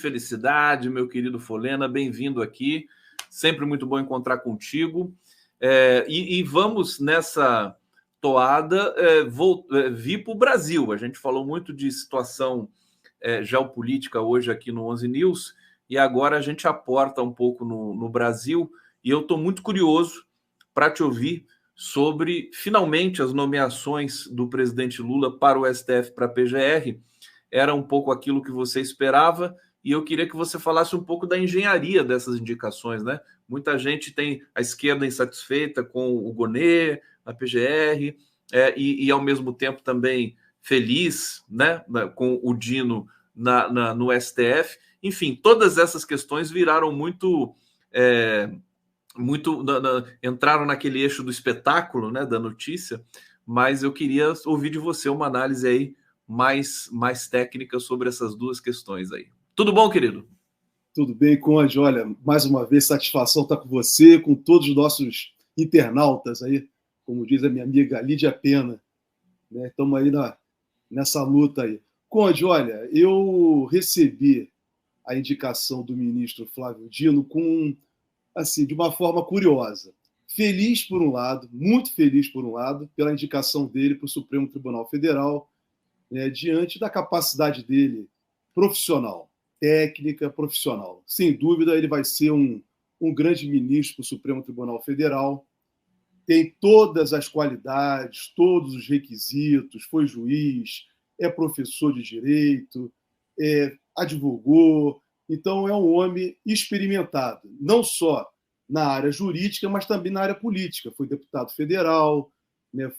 Felicidade, meu querido Folena, bem-vindo aqui. Sempre muito bom encontrar contigo. E vamos nessa toada vir para o Brasil. A gente falou muito de situação geopolítica hoje aqui no 11 News e agora a gente aporta um pouco no Brasil e eu estou muito curioso para te ouvir sobre, finalmente, as nomeações do presidente Lula para o STF, para a PGR. Era um pouco aquilo que você esperava e eu queria que você falasse um pouco da engenharia dessas indicações, né? Muita gente tem a esquerda insatisfeita com o Gonê, a PGR, e ao mesmo tempo também feliz, né, com o Dino no STF. Enfim, todas essas questões viraram muito entraram naquele eixo do espetáculo, né, da notícia, mas eu queria ouvir de você uma análise aí mais técnica sobre essas duas questões aí. Tudo bom, querido? Tudo bem, Conde? Olha, mais uma vez, satisfação estar com você, com todos os nossos internautas aí, como diz a minha amiga Lídia Pena. Né? Estamos aí nessa luta aí. Conde, olha, eu recebi a indicação do ministro Flávio Dino de uma forma curiosa. Feliz por um lado, muito feliz por um lado, pela indicação dele para o Supremo Tribunal Federal, diante da capacidade dele profissional, técnica profissional. Sem dúvida, ele vai ser um grande ministro para o Supremo Tribunal Federal, tem todas as qualidades, todos os requisitos, foi juiz, é professor de direito, advogou, então é um homem experimentado, não só na área jurídica, mas também na área política. Foi deputado federal,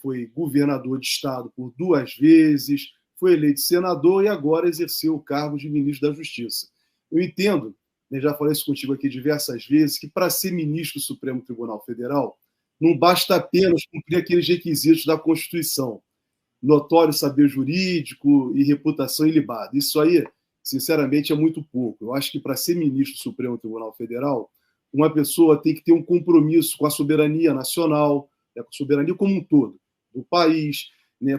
foi governador de estado por 2 vezes, foi eleito senador e agora exerceu o cargo de ministro da Justiça. Eu entendo, já falei isso contigo aqui diversas vezes, que para ser ministro do Supremo Tribunal Federal, não basta apenas cumprir aqueles requisitos da Constituição, notório saber jurídico e reputação ilibada. Isso aí, sinceramente, é muito pouco. Eu acho que para ser ministro do Supremo Tribunal Federal, uma pessoa tem que ter um compromisso com a soberania nacional, com a soberania como um todo, do país,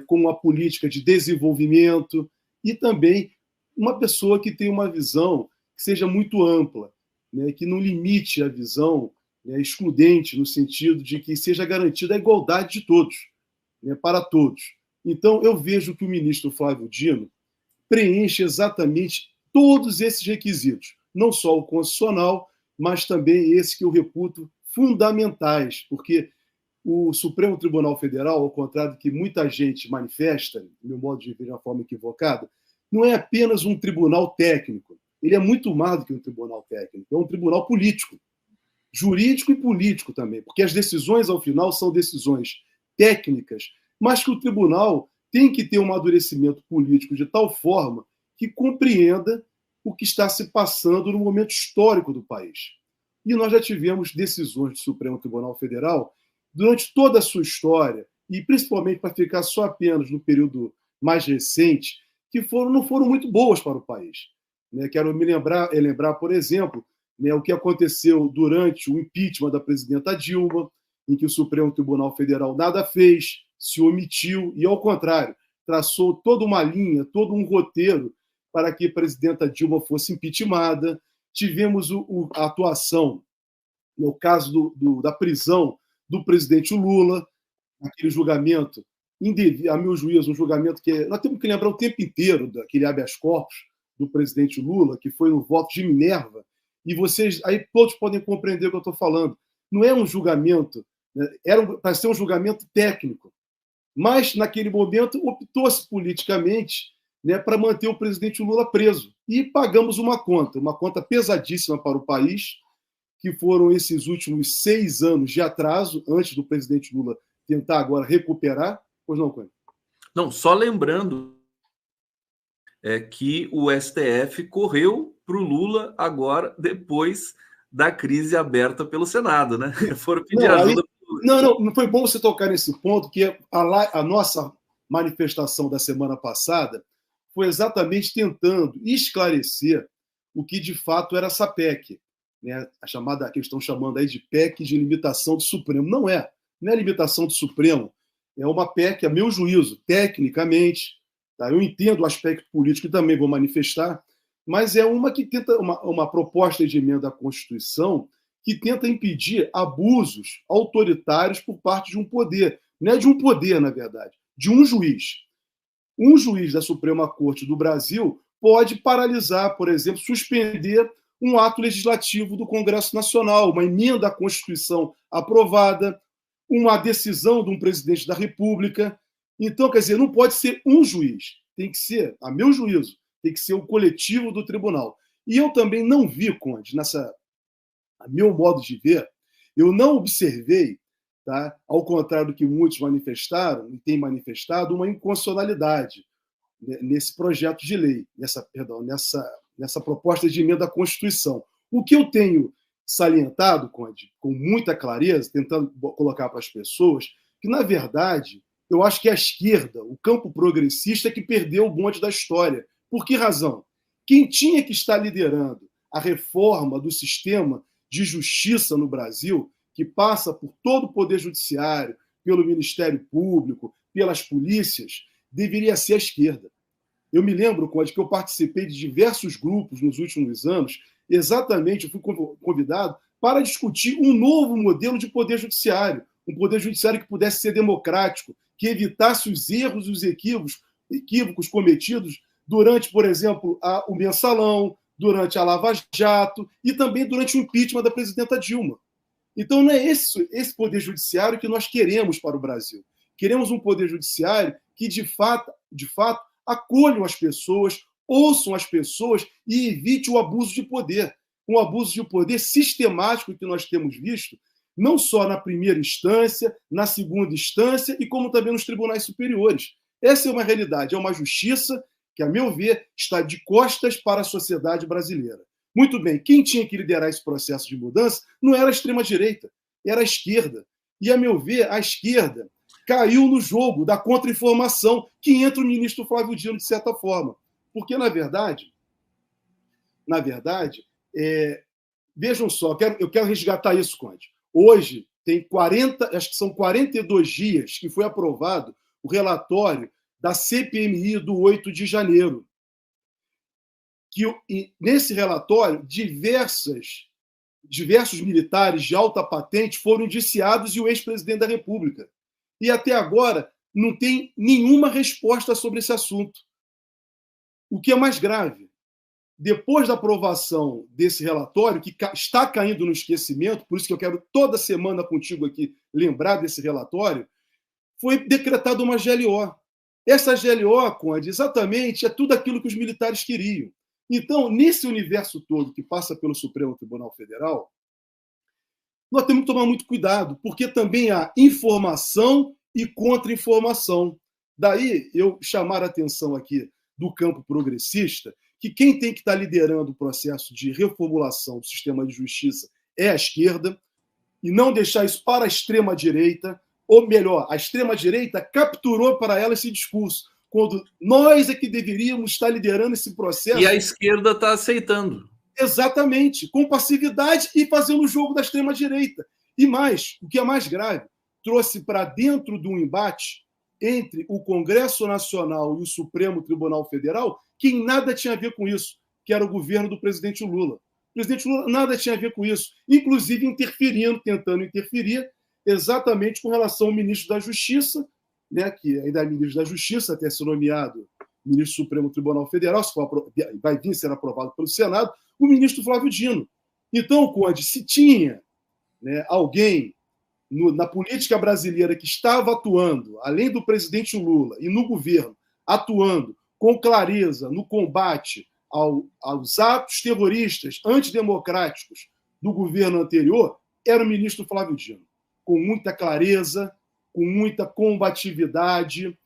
com a política de desenvolvimento e também uma pessoa que tem uma visão que seja muito ampla, que não limite a visão excludente, no sentido de que seja garantida a igualdade de todos, para todos. Então, eu vejo que o ministro Flávio Dino preenche exatamente todos esses requisitos, não só o constitucional, mas também esse que eu reputo fundamentais, porque o Supremo Tribunal Federal, ao contrário do que muita gente manifesta, no meu modo de ver de uma forma equivocada, não é apenas um tribunal técnico. Ele é muito mais do que um tribunal técnico. É um tribunal político, jurídico e político também, porque as decisões, ao final, são decisões técnicas, mas que o tribunal tem que ter um amadurecimento político de tal forma que compreenda o que está se passando no momento histórico do país. E nós já tivemos decisões do Supremo Tribunal Federal durante toda a sua história, e principalmente para ficar só apenas no período mais recente, que não foram muito boas para o país. Quero lembrar, por exemplo, o que aconteceu durante o impeachment da presidenta Dilma, em que o Supremo Tribunal Federal nada fez, se omitiu e, ao contrário, traçou toda uma linha, todo um roteiro para que a presidenta Dilma fosse impeachmentada. Tivemos a atuação, no caso da prisão do presidente Lula, aquele julgamento, a meu juízo, um julgamento que nós temos que lembrar o tempo inteiro daquele habeas corpus do presidente Lula, que foi no voto de Minerva, e vocês aí todos podem compreender o que eu estou falando. Não é um julgamento, era para ser um julgamento técnico, mas naquele momento optou-se politicamente para manter o presidente Lula preso. E pagamos uma conta pesadíssima para o país, que foram esses últimos 6 anos de atraso, antes do presidente Lula tentar agora recuperar. Pois não, Cunha? Não, só lembrando que o STF correu para o Lula agora, depois da crise aberta pelo Senado, né? Foram pedir ajuda. Não foi bom você tocar nesse ponto, que a nossa manifestação da semana passada foi exatamente tentando esclarecer o que de fato era essa PEC, a que eles estão chamando aí de PEC de limitação do Supremo. Não é limitação do Supremo, é uma PEC, a meu juízo, tecnicamente, tá? Eu entendo o aspecto político e também vou manifestar, mas é uma que tenta uma proposta de emenda à Constituição que tenta impedir abusos autoritários por parte de um poder. Não é de um poder, na verdade, de um juiz. Um juiz da Suprema Corte do Brasil pode paralisar, por exemplo, suspender um ato legislativo do Congresso Nacional, uma emenda à Constituição aprovada, uma decisão de um presidente da República. Então, quer dizer, não pode ser um juiz, tem que ser, a meu juízo, tem que ser o coletivo do tribunal. E eu também não vi, Conde, a meu modo de ver, eu não observei, tá, ao contrário do que muitos manifestaram e têm manifestado, uma inconstitucionalidade nesse projeto de lei, nessa proposta de emenda à Constituição. O que eu tenho salientado, Conde, com muita clareza, tentando colocar para as pessoas, que, na verdade, eu acho que a esquerda, o campo progressista, é que perdeu o bonde da história. Por que razão? Quem tinha que estar liderando a reforma do sistema de justiça no Brasil, que passa por todo o Poder Judiciário, pelo Ministério Público, pelas polícias, deveria ser a esquerda. Eu me lembro, Conde, que eu participei de diversos grupos nos últimos anos, exatamente, eu fui convidado para discutir um novo modelo de Poder Judiciário, um Poder Judiciário que pudesse ser democrático, que evitasse os erros e os equívocos cometidos durante, por exemplo, o Mensalão, durante a Lava Jato e também durante o impeachment da presidenta Dilma. Então, não é esse Poder Judiciário que nós queremos para o Brasil. Queremos um Poder Judiciário que, de fato acolham as pessoas, ouçam as pessoas e evite o abuso de poder. Um abuso de poder sistemático que nós temos visto, não só na primeira instância, na segunda instância e como também nos tribunais superiores. Essa é uma realidade, é uma justiça que, a meu ver, está de costas para a sociedade brasileira. Muito bem, quem tinha que liderar esse processo de mudança não era a extrema-direita, era a esquerda. E, a meu ver, a esquerda caiu no jogo da contra-informação que entra o ministro Flávio Dino, de certa forma. Porque, na verdade, vejam só, eu quero resgatar isso, Conde. Hoje, acho que são 42 dias que foi aprovado o relatório da CPMI do 8 de janeiro. Nesse relatório, diversos militares de alta patente foram indiciados e o ex-presidente da República. E até agora não tem nenhuma resposta sobre esse assunto. O que é mais grave, depois da aprovação desse relatório, que está caindo no esquecimento, por isso que eu quero toda semana contigo aqui lembrar desse relatório, foi decretada uma GLO. Essa GLO, Conde, exatamente é tudo aquilo que os militares queriam. Então, nesse universo todo que passa pelo Supremo Tribunal Federal, nós temos que tomar muito cuidado, porque também há informação e contra-informação. Daí eu chamar a atenção aqui do campo progressista, que quem tem que estar liderando o processo de reformulação do sistema de justiça é a esquerda, e não deixar isso para a extrema-direita, ou melhor, a extrema-direita capturou para ela esse discurso, quando nós é que deveríamos estar liderando esse processo. E a esquerda está aceitando. Exatamente, com passividade e fazendo o jogo da extrema-direita. E mais, o que é mais grave, trouxe para dentro de um embate entre o Congresso Nacional e o Supremo Tribunal Federal quem nada tinha a ver com isso, que era o governo do presidente Lula. O presidente Lula nada tinha a ver com isso, inclusive tentando interferir exatamente com relação ao ministro da Justiça, né, que ainda é ministro da Justiça, até ser nomeado ministro do Supremo Tribunal Federal, vai vir ser aprovado pelo Senado, o ministro Flávio Dino. Então, Conde, se tinha, né, alguém na política brasileira que estava atuando, além do presidente Lula e no governo, atuando com clareza no combate aos atos terroristas antidemocráticos do governo anterior, era o ministro Flávio Dino, com muita clareza, com muita combatividade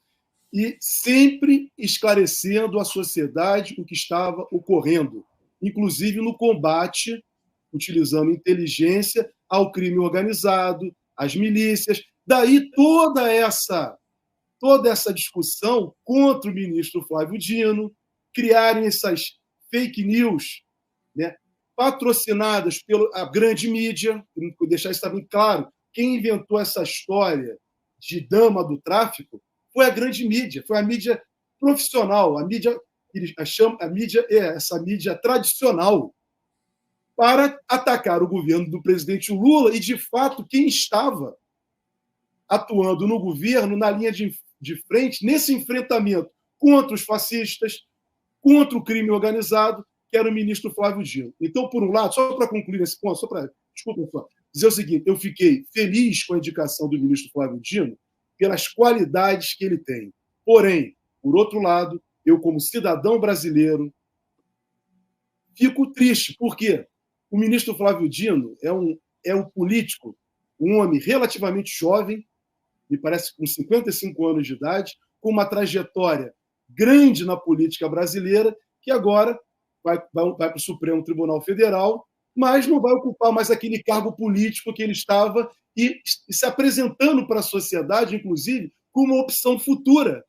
e sempre esclarecendo à sociedade o que estava ocorrendo, inclusive no combate, utilizando inteligência, ao crime organizado, às milícias. Daí toda essa discussão contra o ministro Flávio Dino, criarem essas fake news, né, patrocinadas pela grande mídia, deixar isso também claro, quem inventou essa história de dama do tráfico foi a grande mídia, foi a mídia profissional, a mídia a mídia essa mídia tradicional para atacar o governo do presidente Lula e, de fato, quem estava atuando no governo na linha de frente nesse enfrentamento contra os fascistas, contra o crime organizado, que era o ministro Flávio Dino. Então, por um lado, só para concluir esse ponto, desculpa, só dizer o seguinte, eu fiquei feliz com a indicação do ministro Flávio Dino pelas qualidades que ele tem. Porém, por outro lado, eu, como cidadão brasileiro, fico triste, porque o ministro Flávio Dino é um político, um homem relativamente jovem, me parece com 55 anos de idade, com uma trajetória grande na política brasileira, que agora vai para o Supremo Tribunal Federal, mas não vai ocupar mais aquele cargo político que ele estava e se apresentando para a sociedade, inclusive, como uma opção futura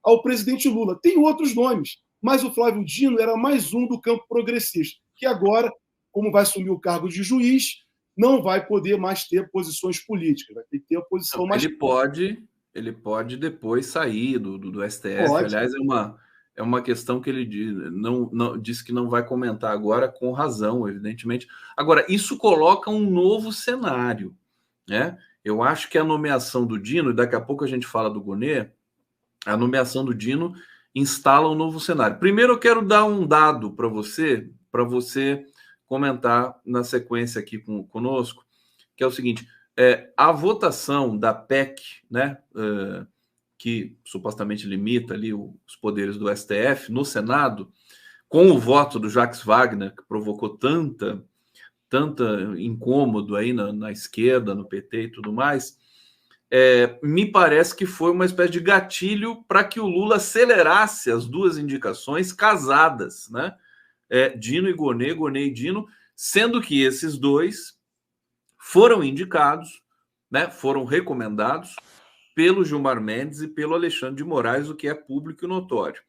ao presidente Lula. Tem outros nomes, mas o Flávio Dino era mais um do campo progressista, que agora, como vai assumir o cargo de juiz, não vai poder mais ter posições políticas, vai ter que ter a posição mais... Ele pode depois sair do STF. Pode. Aliás, é uma questão que ele disse que não vai comentar agora, com razão, evidentemente. Agora, isso coloca um novo cenário, né? Eu acho que a nomeação do Dino, e daqui a pouco a gente fala do Gonê, a nomeação do Dino instala um novo cenário. Primeiro, eu quero dar um dado para você comentar na sequência aqui conosco, que é o seguinte: a votação da PEC, né, que supostamente limita ali os poderes do STF no Senado, com o voto do Jacques Wagner, que provocou tanta incômodo aí na esquerda, no PT e tudo mais, me parece que foi uma espécie de gatilho para que o Lula acelerasse as duas indicações casadas, né? Dino e Gonê, Gonê e Dino, sendo que esses dois foram indicados, né, foram recomendados pelo Gilmar Mendes e pelo Alexandre de Moraes, o que é público e notório.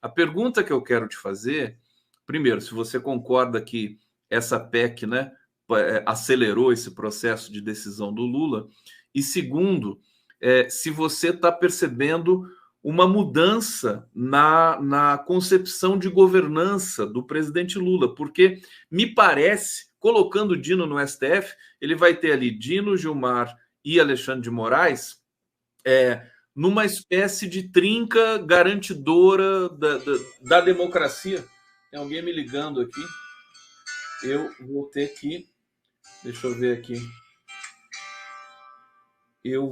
A pergunta que eu quero te fazer, primeiro, se você concorda que essa PEC, né, acelerou esse processo de decisão do Lula, e segundo, se você está percebendo uma mudança na concepção de governança do presidente Lula, porque me parece, colocando o Dino no STF, ele vai ter ali Dino, Gilmar e Alexandre de Moraes numa espécie de trinca garantidora da democracia. Tem alguém me ligando aqui. Eu vou ter que... Deixa eu ver aqui. Que eu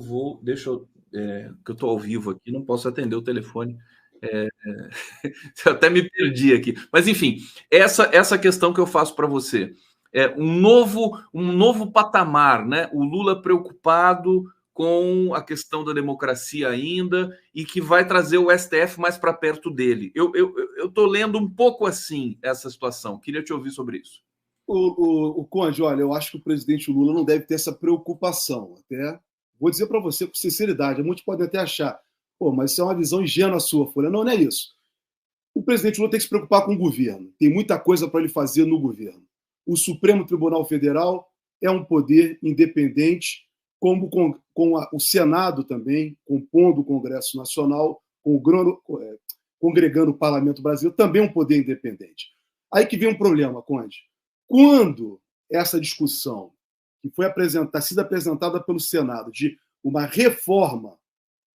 estou ao vivo aqui, não posso atender o telefone. Eu até me perdi aqui. Mas, enfim, essa questão que eu faço para você. Um novo patamar, né? O Lula preocupado com a questão da democracia ainda e que vai trazer o STF mais para perto dele. Eu estou lendo um pouco assim essa situação. Queria te ouvir sobre isso. O Conde, olha, eu acho que o presidente Lula não deve ter essa preocupação. Até vou dizer para você com sinceridade, muitos podem até achar, mas isso é uma visão ingênua sua, Folha. Não é isso. O presidente Lula tem que se preocupar com o governo. Tem muita coisa para ele fazer no governo. O Supremo Tribunal Federal é um poder independente, como com o Senado também, compondo o Congresso Nacional, congregando o Parlamento Brasileiro, também um poder independente. Aí que vem um problema, Conde. Quando essa discussão, que foi sido apresentada pelo Senado, de uma reforma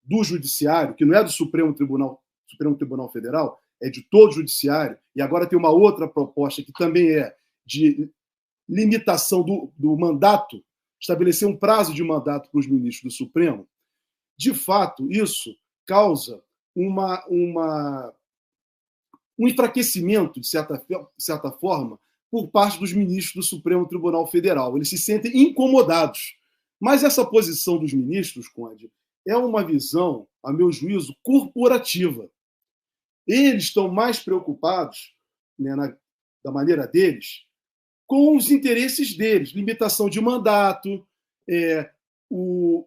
do Judiciário, que não é do Supremo Tribunal Federal, é de todo o Judiciário, e agora tem uma outra proposta que também é de limitação do mandato, estabelecer um prazo de mandato para os ministros do Supremo, de fato, isso causa um enfraquecimento, de certa forma, por parte dos ministros do Supremo Tribunal Federal. Eles se sentem incomodados. Mas essa posição dos ministros, Conde, é uma visão, a meu juízo, corporativa. Eles estão mais preocupados, né, da maneira deles, com os interesses deles, limitação de mandato, o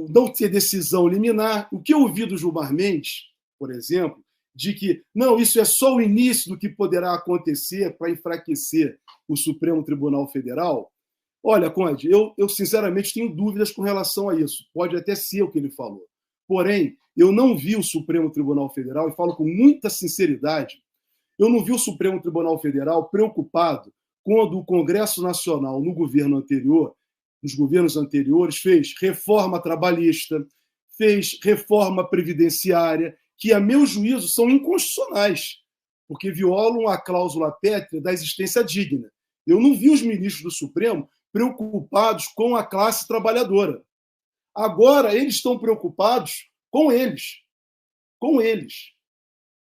não ter decisão liminar. O que eu ouvi do Gilmar Mendes, por exemplo, de que não, isso é só o início do que poderá acontecer para enfraquecer o Supremo Tribunal Federal. Olha, Conde, eu sinceramente tenho dúvidas com relação a isso. Pode até ser o que ele falou. Porém, eu não vi o Supremo Tribunal Federal, e falo com muita sinceridade, Eu não vi o Supremo Tribunal Federal preocupado quando o Congresso Nacional, no governo anterior, nos governos anteriores, fez reforma trabalhista, fez reforma previdenciária, que, a meu juízo, são inconstitucionais, porque violam a cláusula pétrea da existência digna. Eu não vi os ministros do Supremo preocupados com a classe trabalhadora. Agora, eles estão preocupados com eles,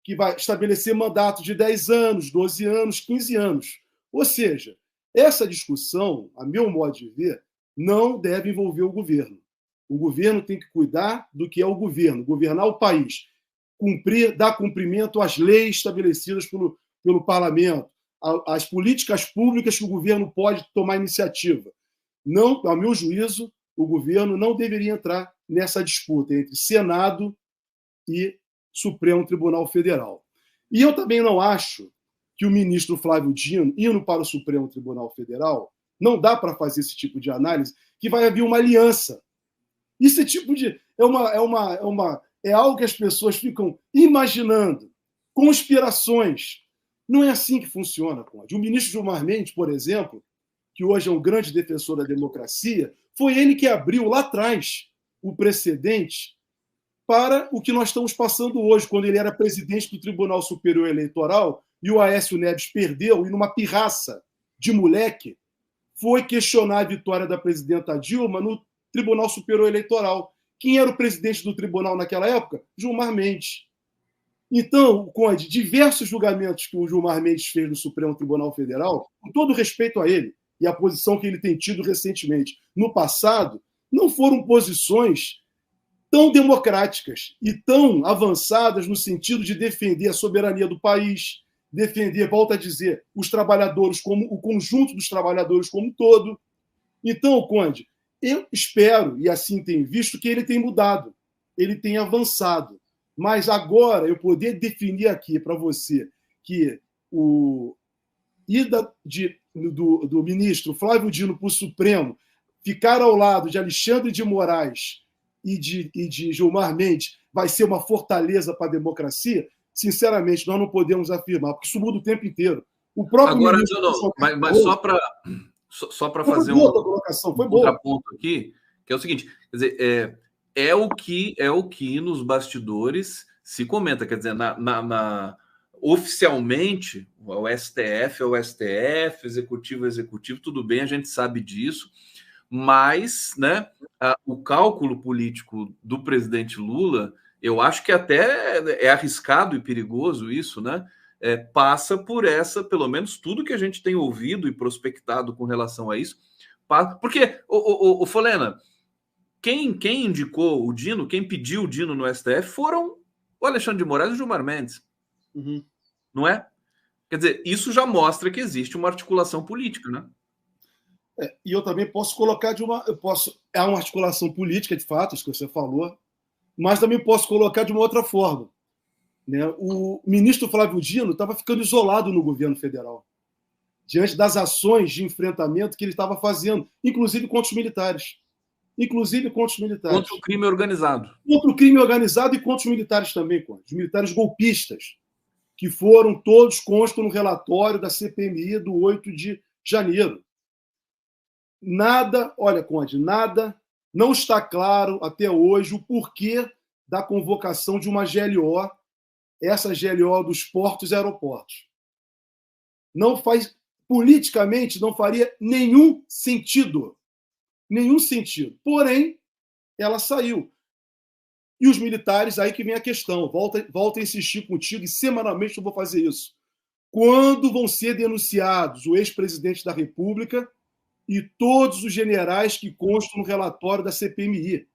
que vai estabelecer mandato de 10 anos, 12 anos, 15 anos. Ou seja, essa discussão, a meu modo de ver, não deve envolver o governo. O governo tem que cuidar do que é o governo, governar o país, dar cumprimento às leis estabelecidas pelo parlamento, às políticas públicas que o governo pode tomar iniciativa. Não, ao meu juízo, o governo não deveria entrar nessa disputa entre Senado e Supremo Tribunal Federal. E eu também não acho que o ministro Flávio Dino, indo para o Supremo Tribunal Federal, não dá para fazer esse tipo de análise, que vai haver uma aliança. Esse tipo de... É algo que as pessoas ficam imaginando, conspirações. Não é assim que funciona, Conde. O ministro Gilmar Mendes, por exemplo, que hoje é um grande defensor da democracia, foi ele que abriu lá atrás o precedente para o que nós estamos passando hoje, quando ele era presidente do Tribunal Superior Eleitoral e o Aécio Neves perdeu, e numa pirraça de moleque, foi questionar a vitória da presidenta Dilma no Tribunal Superior Eleitoral. Quem era o presidente do tribunal naquela época? Gilmar Mendes. Então, Conde, diversos julgamentos que o Gilmar Mendes fez no Supremo Tribunal Federal, com todo respeito a ele e a posição que ele tem tido recentemente no passado, não foram posições tão democráticas e tão avançadas no sentido de defender a soberania do país, defender, volto a dizer, os trabalhadores como o conjunto dos trabalhadores como um todo. Então, Conde, eu espero, e assim tenho visto, que ele tem mudado, ele tem avançado. Mas agora eu poder definir aqui para você que o ida do ministro Flávio Dino para o Supremo ficar ao lado de Alexandre de Moraes e de Gilmar Mendes vai ser uma fortaleza para a democracia, sinceramente, nós não podemos afirmar, porque isso muda o tempo inteiro. O próprio agora, ministro... mas só para fazer um contraponto aqui, que é o seguinte, quer dizer, é o que nos bastidores se comenta, quer dizer, oficialmente, o STF é o STF, executivo é executivo, tudo bem, a gente sabe disso, mas, né, o cálculo político do presidente Lula, eu acho que até é arriscado e perigoso isso, né? Passa por pelo menos tudo que a gente tem ouvido e prospectado com relação a isso, porque, o Folena, quem indicou o Dino, quem pediu o Dino no STF foram o Alexandre de Moraes e o Gilmar Mendes. Uhum. Não é? Quer dizer, isso já mostra que existe uma articulação política, né? E eu também posso colocar é uma articulação política, de fato, isso que você falou, mas também posso colocar de uma outra forma. Né? O ministro Flávio Dino estava ficando isolado no governo federal, diante das ações de enfrentamento que ele estava fazendo, inclusive contra os militares. Contra o crime organizado. Contra o crime organizado e contra os militares também, os militares golpistas, que foram todos constam no relatório da CPMI do 8 de janeiro. Nada, olha, Conde, nada, não está claro até hoje o porquê da convocação de uma GLO, essa GLO dos portos e aeroportos. Não faz, politicamente, não faria nenhum sentido. Nenhum sentido. Porém, ela saiu. E os militares, aí que vem a questão. Volto a insistir contigo e semanalmente eu vou fazer isso. Quando vão ser denunciados o ex-presidente da República e todos os generais que constam no relatório da CPMI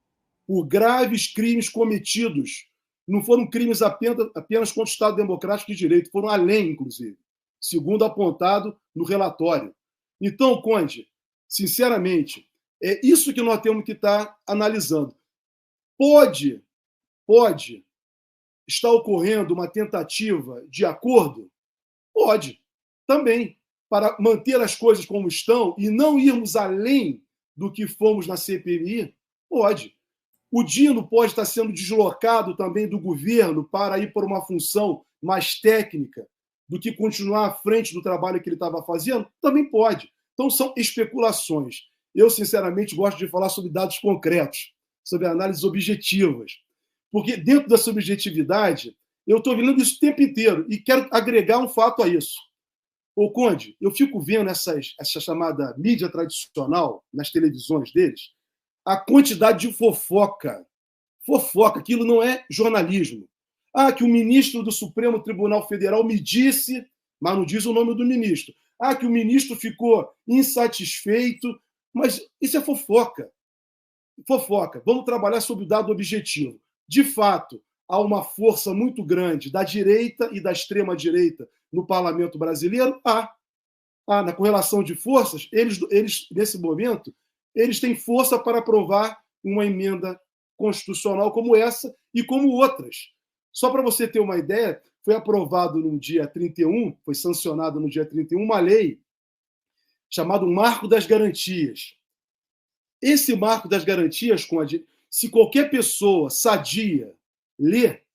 por graves crimes cometidos? Não foram crimes apenas contra o Estado Democrático de Direito, foram além, inclusive, segundo apontado no relatório. Então, Conde, sinceramente, é isso que nós temos que estar analisando. Pode estar ocorrendo uma tentativa de acordo? Pode, também, para manter as coisas como estão e não irmos além do que fomos na CPMI? Pode. O Dino pode estar sendo deslocado também do governo para ir por uma função mais técnica do que continuar à frente do trabalho que ele estava fazendo? Também pode. Então, são especulações. Eu, sinceramente, gosto de falar sobre dados concretos, sobre análises objetivas. Porque dentro da subjetividade, eu estou vendo isso o tempo inteiro e quero agregar um fato a isso. Ô, Conde, eu fico vendo essa chamada mídia tradicional, nas televisões deles, a quantidade de fofoca. Fofoca, aquilo não é jornalismo. Ah, que o ministro do Supremo Tribunal Federal me disse, mas não diz o nome do ministro. Ah, que o ministro ficou insatisfeito, mas isso é fofoca. Fofoca. Vamos trabalhar sobre o dado objetivo. De fato, há uma força muito grande da direita e da extrema-direita no parlamento brasileiro? Na correlação de forças, eles, nesse momento, eles têm força para aprovar uma emenda constitucional como essa e como outras. Só para você ter uma ideia, foi aprovado no dia 31, foi sancionada no dia 31, uma lei chamada Marco das Garantias. Esse Marco das Garantias, se qualquer pessoa sadia ler,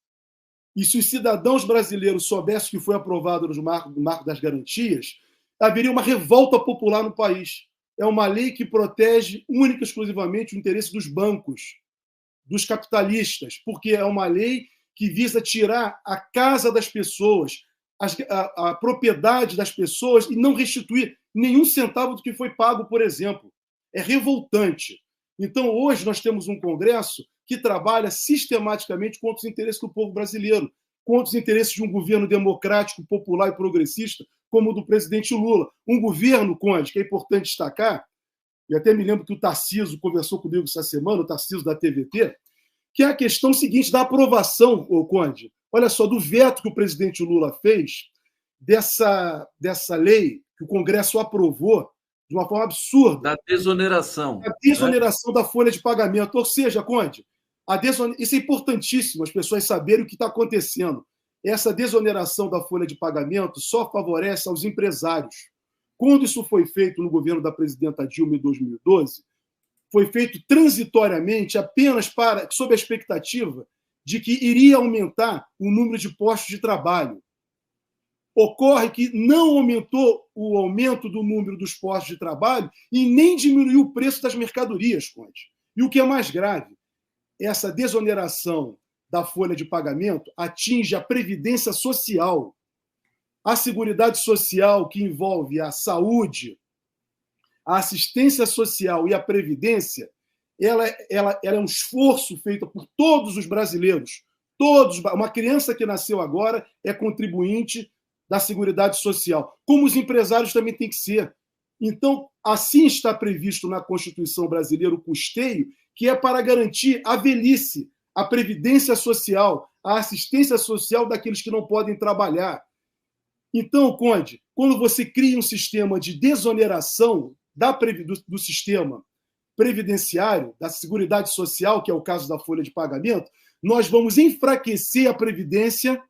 e se os cidadãos brasileiros soubessem que foi aprovado no Marco das Garantias, haveria uma revolta popular no país. É uma lei que protege única e exclusivamente o interesse dos bancos, dos capitalistas, porque é uma lei que visa tirar a casa das pessoas, a propriedade das pessoas e não restituir nenhum centavo do que foi pago, por exemplo. É revoltante. Então, hoje, nós temos um Congresso que trabalha sistematicamente contra os interesses do povo brasileiro, contra os interesses de um governo democrático, popular e progressista, como o do presidente Lula. Um governo, Conde, que é importante destacar, e até me lembro que o Tarcísio conversou comigo essa semana, o Tarcísio da TVT, que é a questão seguinte da aprovação, Conde, olha só, do veto que o presidente Lula fez dessa lei que o Congresso aprovou de uma forma absurda. Da desoneração. A desoneração, né, da folha de pagamento. Ou seja, Conde, isso é importantíssimo, as pessoas saberem o que está acontecendo. Essa desoneração da folha de pagamento só favorece aos empresários. Quando isso foi feito no governo da presidenta Dilma em 2012, foi feito transitoriamente apenas sob a expectativa de que iria aumentar o número de postos de trabalho. Ocorre que não aumentou o aumento do número dos postos de trabalho e nem diminuiu o preço das mercadorias, Conde. E o que é mais grave, essa desoneração da folha de pagamento atinge a previdência social. A Seguridade Social, que envolve a saúde, a assistência social e a previdência, ela é um esforço feito por todos os brasileiros. Todos. Uma criança que nasceu agora é contribuinte da Seguridade Social, como os empresários também têm que ser. Então, assim está previsto na Constituição brasileira o custeio, que é para garantir a velhice, a previdência social, a assistência social daqueles que não podem trabalhar. Então, Conde, quando você cria um sistema de desoneração do sistema previdenciário, da Seguridade Social, que é o caso da folha de pagamento, nós vamos enfraquecer a Previdência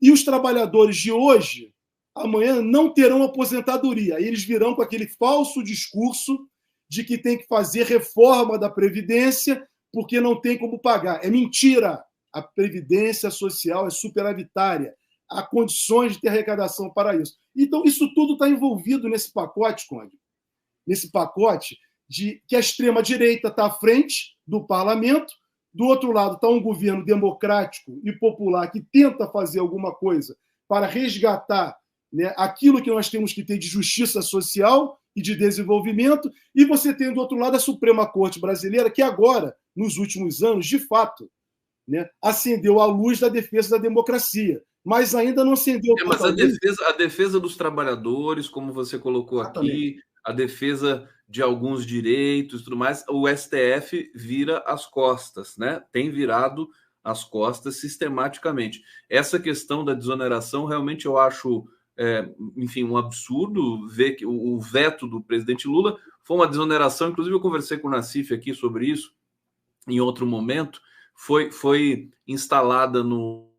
e os trabalhadores de hoje, amanhã, não terão aposentadoria. Eles virão com aquele falso discurso de que tem que fazer reforma da Previdência porque não tem como pagar. É mentira. A Previdência Social é superavitária. Há condições de ter arrecadação para isso. Então, isso tudo está envolvido nesse pacote, Conde. Nesse pacote de que a extrema-direita está à frente do parlamento, do outro lado está um governo democrático e popular que tenta fazer alguma coisa para resgatar, né, aquilo que nós temos que ter de justiça social e de desenvolvimento, e você tem do outro lado a Suprema Corte Brasileira, que agora, nos últimos anos, de fato, né, acendeu a luz da defesa da democracia, mas ainda não acendeu... Mas a defesa dos trabalhadores, como você colocou aqui, a defesa de alguns direitos e tudo mais, o STF vira as costas, né? Tem virado as costas sistematicamente. Essa questão da desoneração, realmente eu acho, enfim, um absurdo ver que o veto do presidente Lula foi uma desoneração. Inclusive, eu conversei com o Nassif aqui sobre isso em outro momento. Foi instalada no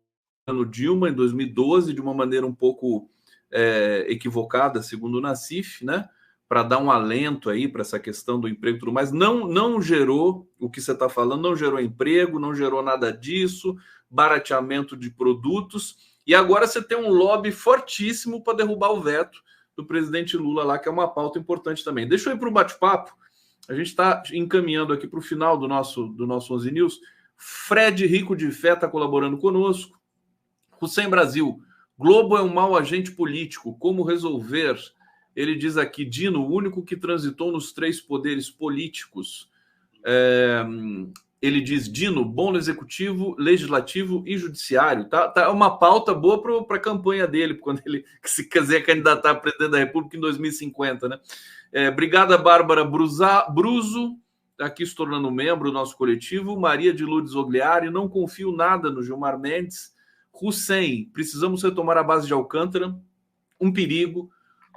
ano Dilma, em 2012, de uma maneira um pouco equivocada, segundo o Nassif, né? Para dar um alento aí para essa questão do emprego e tudo mais, não gerou o que você está falando, não gerou emprego, não gerou nada disso, barateamento de produtos, E agora você tem um lobby fortíssimo para derrubar o veto do presidente Lula lá, que é uma pauta importante também. Deixa eu ir para o bate-papo. A gente está encaminhando aqui para o final do nosso 11 News. Fred Rico de Fé está colaborando conosco. Hussein Brasil, Globo é um mau agente político. Como resolver? Ele diz aqui, Dino, o único que transitou nos 3 poderes políticos. Ele diz, Dino, bom no executivo, legislativo e judiciário. Tá uma pauta boa para a campanha dele, quando ele se quiser candidatar a presidente da República em 2050, né? Obrigada, Bárbara Bruso, aqui se tornando membro do nosso coletivo. Maria de Lourdes Ogliari, não confio nada no Gilmar Mendes. Hussein, precisamos retomar a base de Alcântara, um perigo.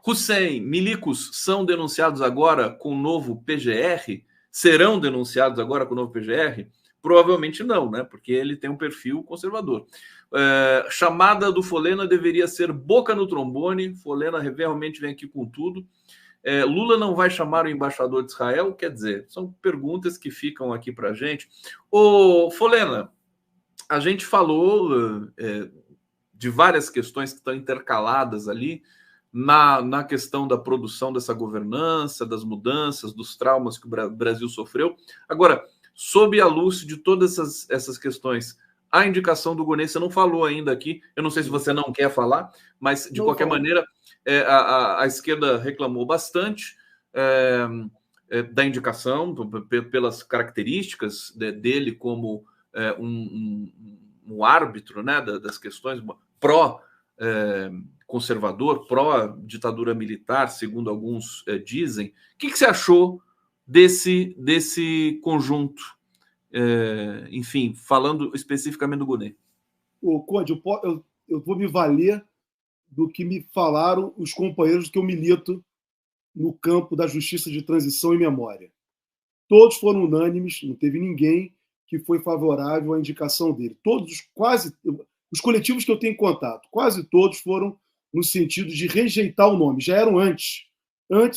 Hussein, milicos são denunciados agora com o novo PGR? Serão denunciados agora com o novo PGR? Provavelmente não, né? Porque ele tem um perfil conservador. Chamada do Folena deveria ser boca no trombone. Folena realmente vem aqui com tudo. Lula não vai chamar o embaixador de Israel? Quer dizer, são perguntas que ficam aqui para a gente. Ô, Folena, a gente falou de várias questões que estão intercaladas ali na questão da produção dessa governança, das mudanças, dos traumas que o Brasil sofreu. Agora, sob a luz de todas essas questões, a indicação do Gonê, você não falou ainda aqui, eu não sei se você não quer falar, mas de qualquer maneira, a esquerda reclamou bastante da indicação, pelas características dele como um árbitro, né, das questões pró-conservador, pró-ditadura militar, segundo alguns dizem. O que você achou desse conjunto? Enfim, falando especificamente do Gonê. Conde, eu vou me valer do que me falaram os companheiros que eu milito no campo da justiça de transição e memória. Todos foram unânimes, não teve ninguém que foi favorável à indicação dele. Quase os coletivos que eu tenho contato, quase todos foram no sentido de rejeitar o nome. Já eram antes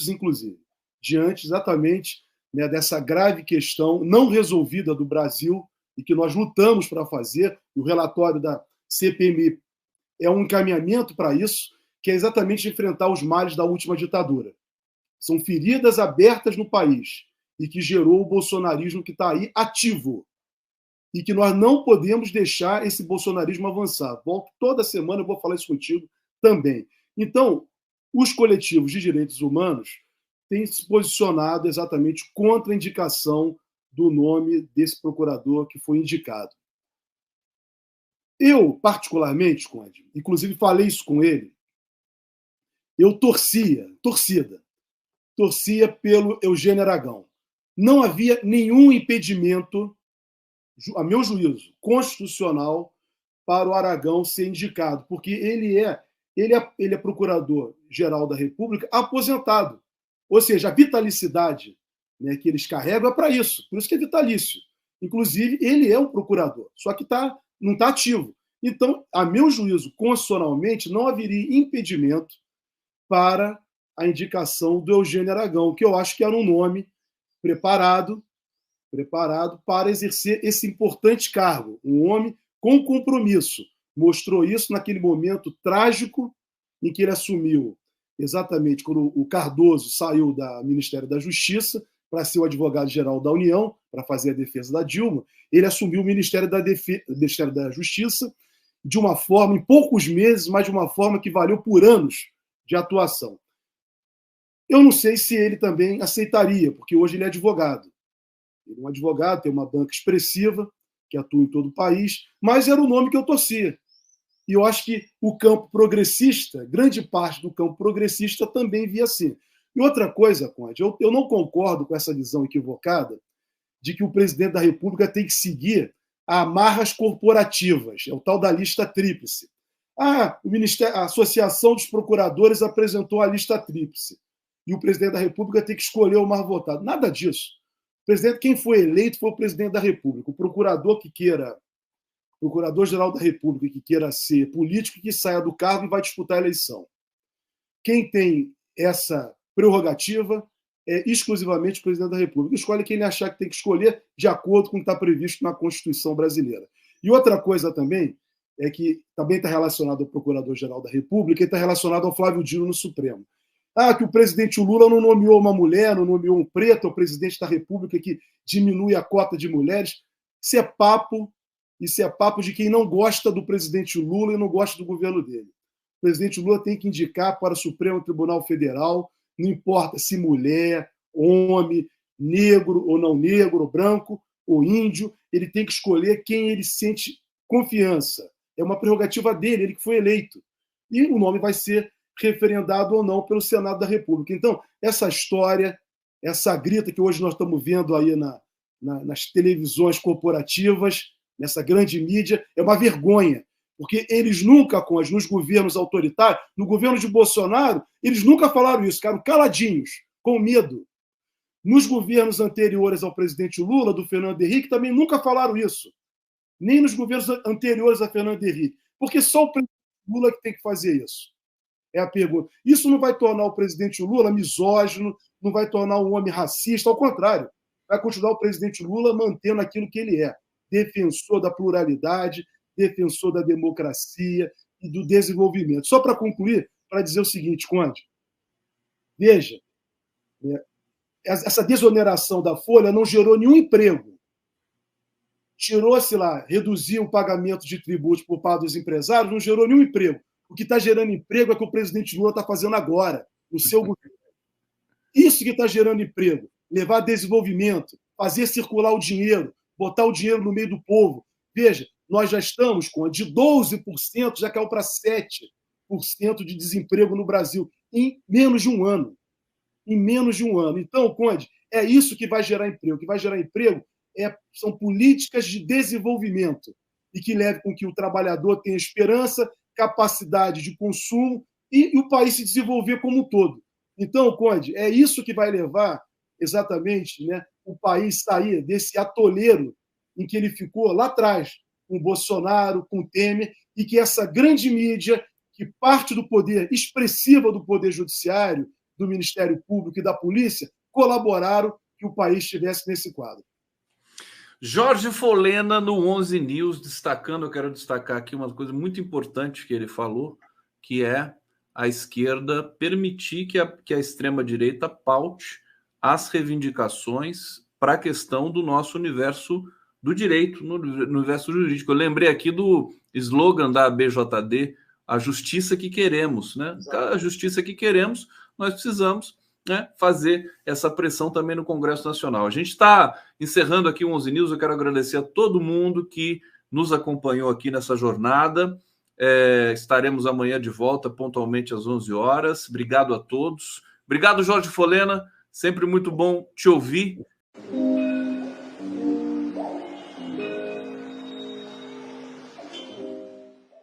inclusive, diante exatamente, né, dessa grave questão não resolvida do Brasil e que nós lutamos para fazer. O relatório da CPMI é um encaminhamento para isso, que é exatamente enfrentar os males da última ditadura. São feridas abertas no país e que gerou o bolsonarismo que está aí ativo e que nós não podemos deixar esse bolsonarismo avançar. Volto toda semana, eu vou falar isso contigo também. Então, os coletivos de direitos humanos têm se posicionado exatamente contra a indicação do nome desse procurador que foi indicado. Eu, particularmente, Conde, inclusive falei isso com ele, eu torcia pelo Eugênio Aragão. Não havia nenhum impedimento, a meu juízo, constitucional para o Aragão ser indicado, porque ele é procurador-geral da República aposentado. Ou seja, a vitalicidade, né, que eles carregam é para isso, por isso que é vitalício. Inclusive, ele é um procurador, só que não está ativo. Então, a meu juízo, constitucionalmente, não haveria impedimento para a indicação do Eugênio Aragão, que eu acho que era um nome preparado para exercer esse importante cargo. Um homem com compromisso. Mostrou isso naquele momento trágico em que ele assumiu, exatamente quando o Cardoso saiu do Ministério da Justiça para ser o advogado-geral da União, para fazer a defesa da Dilma. Ele assumiu o Ministério da Justiça de uma forma, em poucos meses, mas de uma forma que valeu por anos de atuação. Eu não sei se ele também aceitaria, porque hoje ele é advogado. Ele é um advogado, tem uma banca expressiva, que atua em todo o país, mas era o nome que eu torcia. E eu acho que o campo progressista, grande parte do campo progressista também via assim. E outra coisa, Conde, eu não concordo com essa visão equivocada de que o presidente da República tem que seguir amarras corporativas, é o tal da lista tríplice. A Associação dos Procuradores apresentou a lista tríplice e o presidente da República tem que escolher o mais votado. Nada disso. O presidente, quem foi eleito foi o presidente da República. O procurador-geral da República que queira ser político, que saia do cargo e vai disputar a eleição. Quem tem essa prerrogativa é exclusivamente o presidente da República. Escolhe quem ele achar que tem que escolher de acordo com o que está previsto na Constituição brasileira. E outra coisa também, é que também está relacionado ao Procurador-Geral da República e está relacionado ao Flávio Dino no Supremo. Que o presidente Lula não nomeou uma mulher, não nomeou um preto, é o presidente da República que diminui a cota de mulheres. Isso é papo de quem não gosta do presidente Lula e não gosta do governo dele. O presidente Lula tem que indicar para o Supremo Tribunal Federal, não importa se mulher, homem, negro ou não negro, branco ou índio, ele tem que escolher quem ele sente confiança. É uma prerrogativa dele, ele que foi eleito. E o nome vai ser referendado ou não pelo Senado da República. Então, essa história, essa grita que hoje nós estamos vendo aí nas televisões corporativas, nessa grande mídia, é uma vergonha, porque eles nunca, nos governos autoritários, no governo de Bolsonaro, eles nunca falaram isso, ficaram caladinhos, com medo. Nos governos anteriores ao presidente Lula, do Fernando Henrique, também nunca falaram isso. Nem nos governos anteriores a Fernando Henrique. Porque só o presidente Lula que tem que fazer isso. É a pergunta. Isso não vai tornar o presidente Lula misógino, não vai tornar um homem racista, ao contrário. Vai continuar o presidente Lula mantendo aquilo que ele é. Defensor da pluralidade, defensor da democracia e do desenvolvimento. Só para concluir, para dizer o seguinte, Conde. Veja, essa desoneração da Folha não gerou nenhum emprego. Tirou-se lá, reduziu o pagamento de tributos por parte dos empresários, não gerou nenhum emprego. O que está gerando emprego é o que o presidente Lula está fazendo agora, no seu governo. Isso que está gerando emprego, levar desenvolvimento, fazer circular o dinheiro, botar o dinheiro no meio do povo. Veja, nós já estamos com de 12%, já caiu para 7% de desemprego no Brasil, em menos de um ano. Em menos de um ano. Então, Conde, é isso que vai gerar emprego. O que vai gerar emprego são políticas de desenvolvimento e que leve com que o trabalhador tenha esperança, capacidade de consumo e o país se desenvolver como um todo. Então, Conde, é isso que vai levar exatamente, né, o país sair desse atoleiro em que ele ficou lá atrás, com o Bolsonaro, com o Temer, e que essa grande mídia, que parte do poder expressiva do Poder Judiciário, do Ministério Público e da Polícia, colaboraram que o país estivesse nesse quadro. Jorge Folena no 11 News, eu quero destacar aqui uma coisa muito importante que ele falou, que é a esquerda permitir que a extrema-direita paute as reivindicações para a questão do nosso universo do direito, no universo jurídico. Eu lembrei aqui do slogan da ABJD, a justiça que queremos, né? A justiça que queremos, nós precisamos, né, fazer essa pressão também no Congresso Nacional. A gente está encerrando aqui o 11 News. Eu quero agradecer a todo mundo que nos acompanhou aqui nessa jornada. Estaremos amanhã de volta, pontualmente às 11 horas. Obrigado a todos. Obrigado, Jorge Folena. Sempre muito bom te ouvir